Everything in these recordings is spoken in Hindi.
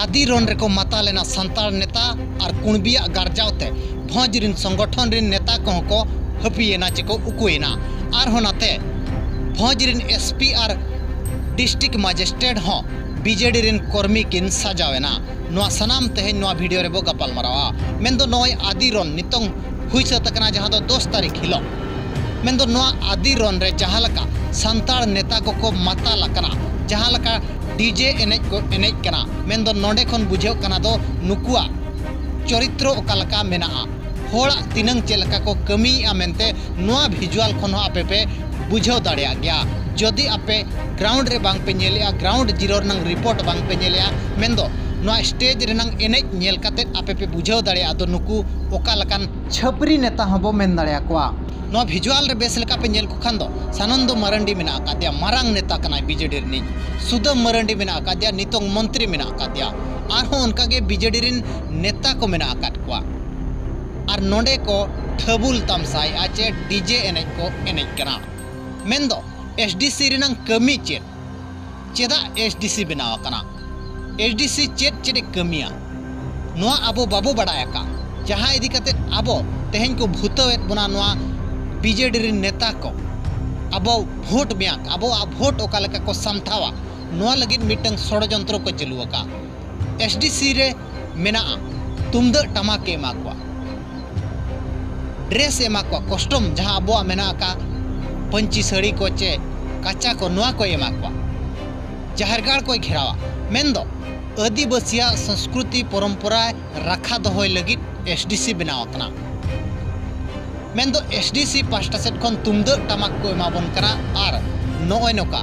आदि रन रेको माता लेना संताल नेता और कुणबिया गार्जावते भोज रिन संगठन रिन नेता कोह को हपियेना चेको उकुयेना और होनाते भोज रिन एसपी और डिस्ट्रिक्ट मजिस्ट्रेट हो बीजेडी रिन कर्मी किन सजावेना नोआ सनाम तेहें नोआ वीडियो रेबो गपाल मारावा मेंदो नोय आदि रन नितों हुई सतकना जहां दो 10 तारीख हिलो मेंदो नोआ आदि रन रे जहां लका संताल नेता को माता लकना जहां लका डीजे एनेज को एनेज कना मेंदो नोडे खन बुझेव कना दो नुकुआ चरित्र ओकालका मेना होड़ा तिनंग चेलका को कमी मेनते नोआ विजुअल खन हो आपे पे बुझेव दाड़िया गया जदि आपे ग्राउंड रे बांग पे नेलिया ग्राउंड जीरो नंग रिपोर्ट बांग पे नेलिया मेंदो नोआ स्टेज रे नंग एनेज नेल काते आपे पे बुझेव दाड़िया दो नुकु ओकालकान छपरी नेता हबो मेन दाड़िया कोआ नोआ विजुअल रे बेस लेका पे नेल को खान दो सानंदो मारंडी मेना आकादिया मारांग नेता कनाय बीजेडी रिन सुदम मारंडी मेना आकादिया नितोंग मंत्री मेना आकादिया आरहों उनका के बीजेडी रिन नेता को मेना आकाद कोआ और नोडे को ठबुल तमसाई आचे डीजे एनेज को एनेज कना मेंदो एसडीसी रिनंग कमी चेदा एसडीसी बनाव कना एसडीसी चेद कमिया नोआ आबो बाबो बड़ाया का जहां इदी कते आबो तेहें को भूतवेत बना नोआ बीजेडी रिन नेता को आबो भोट ब्यांक आबो भोट ओकालका को समथावा नोआ लगित मिटंग षड़यंत्र को चलुआका एसडीसी रे मेना तुमद टमाक एमा को ड्रेस एमा को कस्टम जहां आबो मेना का पंची साड़ी को चे काचा को नोआ को एमा को जाहरगाड़ को घेरावा मेंदो आदिवासिया संस्कृति परंपरा रखा दोहय लगित एसडीसी बनाव कना मेंदो एसडीसी पास्टा सेट खन तुमद टमाक को एमाबन कना और नोय नोका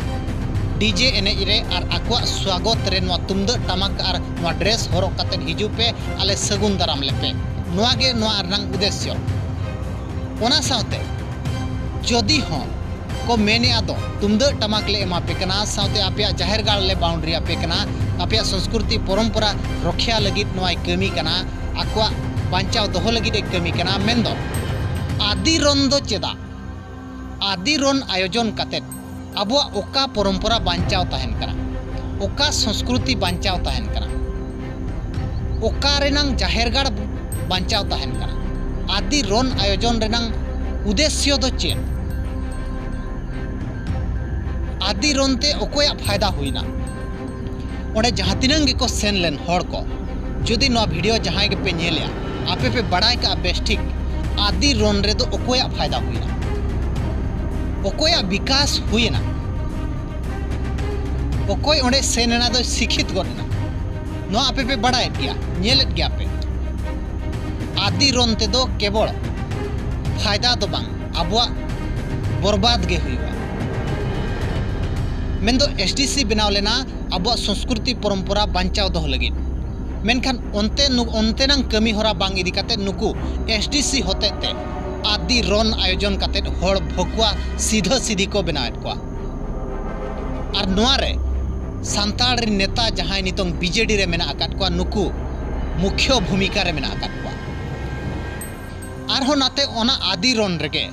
डीजे एनेज रे और आकुआ स्वागत रे नोआ तुमद टमाक और नोआ ड्रेस हरक काते हिजु पे आले सगुन दाराम लेपे नोआ गे नोआ रंग उद्देश्य ओना साउते जदि हो को मेने आदो तुमद टमाक ले एमा पे कना साउते आपिया जाहेरगाड़ ले बाउंड्री आपे कना आपिया संस्कृति परंपरा रक्षा लगित नोआ कमी कना आकुआ बांचाव दोहो लगित एक कमी कना मेंदो आदि रन दो चेदा आदि रन आयोजन काते अबुआ ओका परंपरा बांचाव तहन कना ओका संस्कृति बांचाव तहन कना ओका रेनंग जाहेरगाड़ बांचाव तहन कना आदि रन आयोजन रेनंग उद्देश्य दो चेद आदि रनते ओकोया फायदा हुईना ओडे जहां तिनंग को सेन लेन हर को जदि नो वीडियो जहां के पे नेलिया आपे पे बड़ाई का बेस ठीक आदि रन रे दो ओकोया फायदा हुईना ओकोया विकास हुईना ओकोय ओडे सेनना दो शिक्षित गोना नो आपे पे बड़ाई गया नेलेत गया पे आदि रन ते दो केवल फायदा दो बांग अबुआ बर्बाद गे हुईवा मेंदो एसडीसी बनाव लेना अब संस्कृति परंपरा बांचाव दो लगित मेनखान onte nang कमी होरा बांग इदी काते नुकु एसडीसी होते ते आदि रन आयोजन काते हर भकुआ सीधा सीधी को बनाएत को और नोआ रे सांताड़ रे नेता जहां नितोंग बीजेडी रे मेना आकात को नुकु मुख्य भूमिका रे मेना आकात को आर हो नाते ओना आदि रन रेगे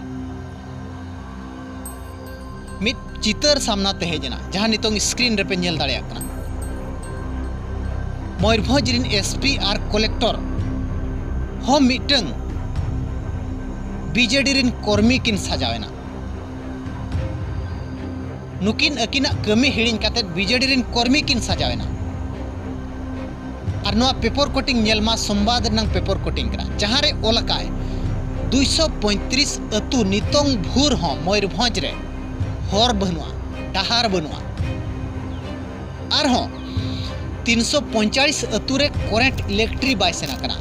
मित चितर सामना तेहेजना जहां नितोंग स्क्रीन रे पे नेल दाड़िया कना मयूरभंज रिन एसपी और कलेक्टर हो मिटंग बीजेडी रिन कर्मी किन सजावेना नुकिन अकिना कमी हिड़िन काते बीजेडी रिन कर्मी किन सजावेना और नोआ पेपर कटिंग नेलमा संवाद नंग पेपर कटिंग कना जहां रे ओलकाय 235 अतु नितोंग भूर हो मयूरभंज रे हर बनुआ डहार बनुआ और हो 345 अतु रे करेंट इलेक्ट्री बाय सेना कना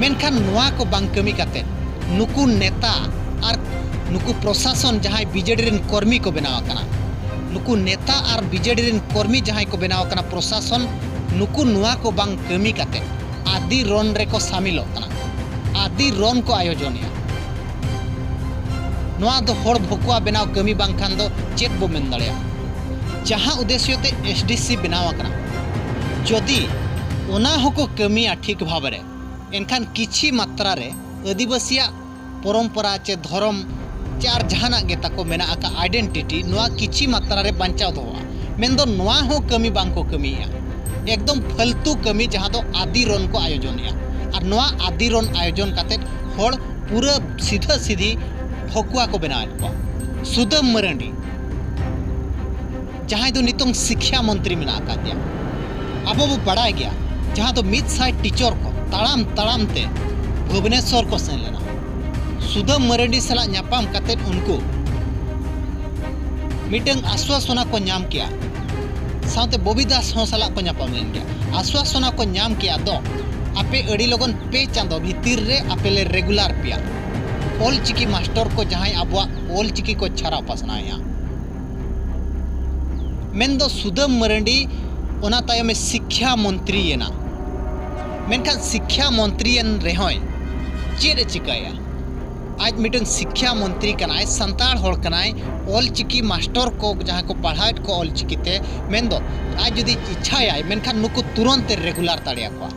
मेनखान नोआ को बांग कमी काते नुकु नेता और नुकु प्रशासन जहां बीजेडी रिन कर्मी को बनाव कना नुकु नेता और बीजेडी रिन कर्मी जहां को बनाव कना प्रशासन नुकु नोआ को बांग कमी काते आदि रन रे को शामिल कना आदि रन को आयोजन नोआ दो हर भकुआ बनाव कमी बांग खान दो चेक बो मेन दाड़िया जहां उद्देश्य ते एसडीसी बनाव कना जदि ओना होको कमिया ठीक भाव रे एनखान किछि मात्रा रे आदिवासिया परंपरा चे धर्म चार जहाना गे ताको मेना आका आइडेंटिटी नोआ किछि मात्रा रे बांचाव दोआ मेंदो नोआ हो कमी बांग को कमीया एकदम फालतू कमी जहाँ दो आदिरोन को आयोजनिया और नोआ आदिरोन आयोजन काते होड़ पूरा सीधा सीधी फकुआ को बनाएत को सुदम मरंडी जहाँ दो नितों शिक्षा मंत्री में आका दिया अब वो बड़ा गया जहाँ तो मिड साइड टीचर को ताड़ाम ताड़ाम ते भुवनेश्वर को सेन लेना सुदम मरंडी सला न्यापाम काते उनको मीटिंग आश्वासना को नाम किया साउते बॉबीदास हो सला को न्यापाम लेन गया आश्वासना को नाम किया दो आपे अड़ी लोगन पे चांदो भीतर रे आपेले रेगुलर पिया ऑल चिकी मास्टर को जहाँ अब ऑल चिकी को छारा पसनाया मेंदो सुदम मरंडी ओना तायम में शिक्षा मंत्री येना मेनखान शिक्षा मंत्री रेहय चेद चिकाया आज मीटिंग शिक्षा मंत्री कनाय संताड़ होड़ कनाय ऑल चिकी मास्टर को जहाँ को पढ़ाई को ऑल चिकी ते मेंदो आज यदि इच्छा आय मेनखान नुकु तुरंत रेगुलर ताड़िया को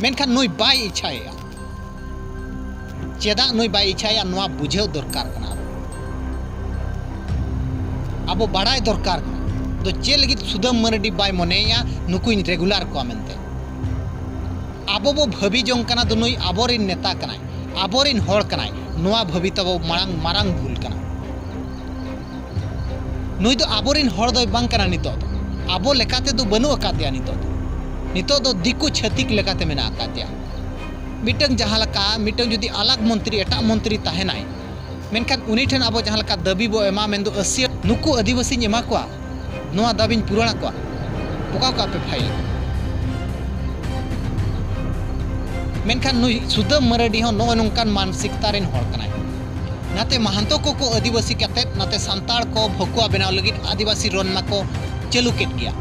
मेनखान नुई बाय इच्छाया चेदा नुई बाय इच्छाया नुआ बुझेव दरकार कना अब बड़ाई दरकार तो चे लगी सुदम मरंडी बाय मनेया नुकु रेगुलर को मेनते अब वो भाभी जों कना दो नुई आबोरिन नेता कनाय आबोरिन होड़ कनाय नुआ भाभी तब मारांग मारांग भूल कना नुई तो आबोरिन होड़ दो बांग कना नितो आबो लेकाते दो बनु अकादिया नितो दो दिकु छतिक लेकाते मेना अकादिया मिटंग जहाँ लका मिटंग जुदी अलग मंत्री एटा मंत्री ताहेनाय मेनखान उनी ठेन अब जहाँ लका दाबी बो एमा मेंदो असिया नुकु आदिवासी एमा कोआ नोआ दाबिन पुराणा कोआ ओका का पे फाइल मेनखान नुई सुदम मरंडी हो नो नोंकान मानसिकता रेन होड़ कनाय नाते महंतो को आदिवासी काते नाते संताड़ को भकुआ बनाव लगित आदिवासी रोनमा को चालू केट गया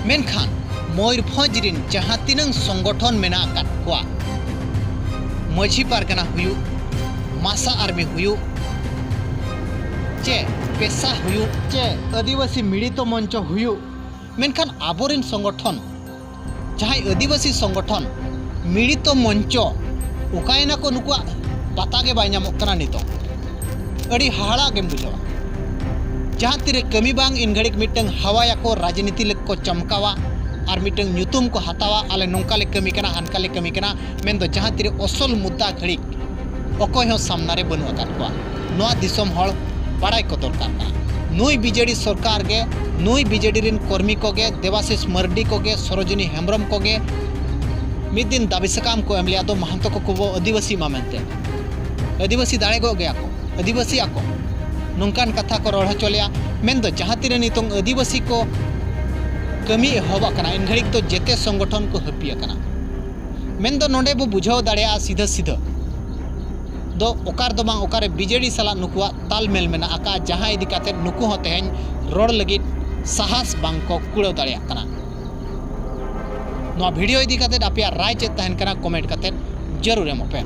मेनखान मयूरभंज रिन जहाँ तिनंग संगठन मेना काट कोआ माझी पारगाना हुयु मासा आर्मी हुयु चे पेशा हुयु चे आदिवासी मिलित मंच हुयु मेनखान आबोरिन संगठन जहाँ आदिवासी संगठन मिलित मंच उकायना को नुकुआ पता के बाय नामक कना नितो अड़ी हाड़ा गेम बुझावा जहाँ तिरे कमी बांग इन घड़िक मिटंग हवाया को राजनीति लेक को चमकावा और मिटंग ᱧᱩᱛᱩᱢ को हतावा आले नोंका ले कमी कना हानका ले कमी कना मेंदो जहाँ तिरे असल मुद्दा घड़िक अकय हो सामना रे बनु अकात कोआ नोआ दिसम हड़ बड़ाई को दरकार कना नुई बीजेडी सरकार गे नुई बीजेडी रिन कर्मी को गे देवाशीष मर्डी को गे सरोजिनी हेम्ब्रम को गे मिद दिन दाबी सकाम को एम लिया दो महंतो को आदिवासी मा मेनते आदिवासी दाड़े गो गया को आदिवासी आको नोंकान कथा को रोड़ चलिया मेंदो जहाँ तिरे नितों आदिवासी को कमी एहबा कना इन घड़िक तो जेते संगठन को हपिया कना मेंदो नोंडे बो बुझाव दाड़ेया सीधा सीधा दो ओकार दो बांग ओकारे बीजेडी सला नुकुआ तालमेल मेना आका जहाँ इदी काते नुकु हो तेहन रोड़ लगित साहस बांग को कुड़ाव दाड़ेया कना नो वीडियो इदी काते आपिया राय चेत तहन कना कमेंट काते जरूर एमोपे।